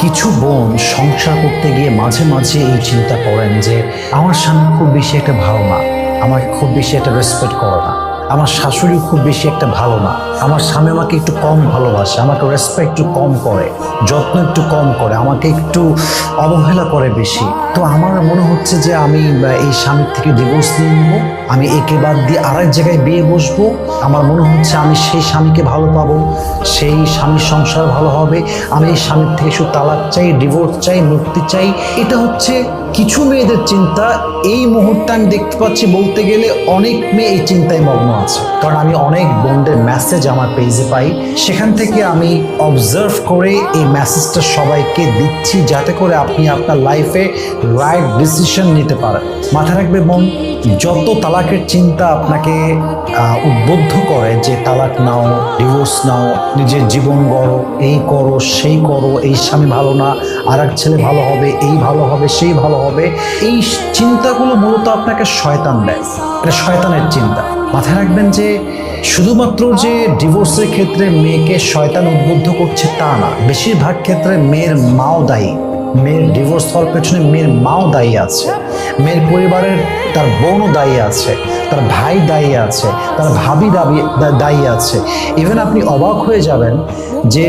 কিছু বোন সংসার করতে গিয়ে মাঝে মাঝে এই চিন্তা করেন যে আমার স্বামী খুব বেশি একটা ভালো না, আমাকে খুব বেশি একটা রেসপেক্ট করে না, আমার শাশুড়ি খুব বেশি একটা ভালো না, আমার স্বামী আমাকে একটু কম ভালোবাসে, আমাকে রেসপেক্ট একটু কম করে, যত্ন একটু কম করে, আমাকে একটু অবহেলা করে বেশি। তো আমার মনে হচ্ছে যে আমি এই স্বামীর থেকে ডিভোর্স নিয়ে নেবো, আমি একে বাদ দিয়ে আরেক জায়গায় বিয়ে বসবো। আমার মনে হচ্ছে আমি সেই স্বামীকে ভালো পাবো, সেই স্বামীর সংসার ভালো হবে, আমি এই স্বামীর থেকে শুধু তালাক চাই, ডিভোর্স চাই, মুক্তি চাই। এটা হচ্ছে কিছু মেয়েদের চিন্তা। এই মুহূর্তে আমি দেখতে পাচ্ছি বলতে গেলে অনেক মেয়ে এই চিন্তায় মগ্ন আছে, কারণ আমি অনেক বোনদের মেসেজ আমার পেজে পাই, সেখান থেকে আমি অবজার্ভ করে এই মেসেজটা সবাইকে দিচ্ছি যাতে করে আপনি আপনার লাইফে রাইট ডিসিশন নিতে পারেন। মাথায় রাখবে বোন, যত তালাকের চিন্তা আপনাকে উদ্বুদ্ধ করে যে তালাক নাও, ডিভোর্স নাও, নিজের জীবন গড়ো, এই করো সেই করো, এই স্বামী ভালো না, আর এক ছেলে ভালো হবে, এই ভালো হবে সেই ভালো হবে, এই চিন্তাগুলো মূলত আপনাকে শয়তান দেয়। এটা শয়তানের চিন্তা। মাথায় রাখবেন যে শুধুমাত্র যে ডিভোর্সের ক্ষেত্রে মেয়েকে শয়তান উদ্বুদ্ধ করছে তা না, বেশিরভাগ ক্ষেত্রে মেয়ের মাও দায়ী। মেয়ের ডিভোর্স হওয়ার পেছনে মেয়ের মাও দায়ী আছে, মেয়ের পরিবারের তার বোনও দায়ী আছে, তার ভাই দায়ী আছে, তার ভাবি দায়ী আছে। ইভেন আপনি অবাক হয়ে যাবেন যে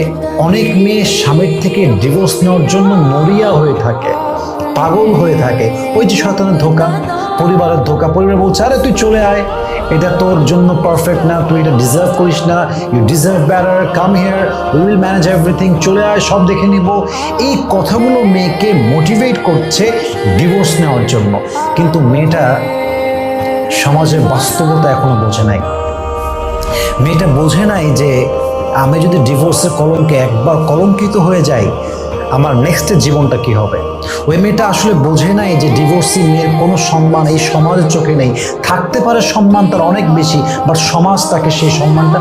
অনেক মেয়ে স্বামীর থেকে ডিভোর্স নেওয়ার জন্য মরিয়া হয়ে থাকে, পাগল হয়ে থাকে। ওই যে শয়তানের ধোঁকা, পরিবারের ধোঁকা। পরিবার বলছে আরে তুই চলে আয়, এটা তোর জন্য পারফেক্ট না, তুই এটা ডিজার্ভ করিস না, you deserve better, come here, we will manage everything, চলে আয়, সব দেখে নিব। এই কথাগুলো মেয়েকে মোটিভেট করছে ডিভোর্স নেওয়ার জন্য। কিন্তু মেয়েটা সমাজের বাস্তবতা এখনো বোঝে নাই। মেয়েটা বোঝে নাই যে আমি যদি ডিভোর্সের কলঙ্কে একবার কলঙ্কিত হয়ে যাই, আমার নেক্সটের জীবনটা কি হবে। ওই মেয়েটা আসলে বোঝে নাই যে ডিভোর্সি মেয়ের কোনো সম্মান এই সমাজের চোখে নেই। থাকতে পারে সম্মান তার অনেক বেশি, বাট সমাজ তাকে সেই সম্মানটা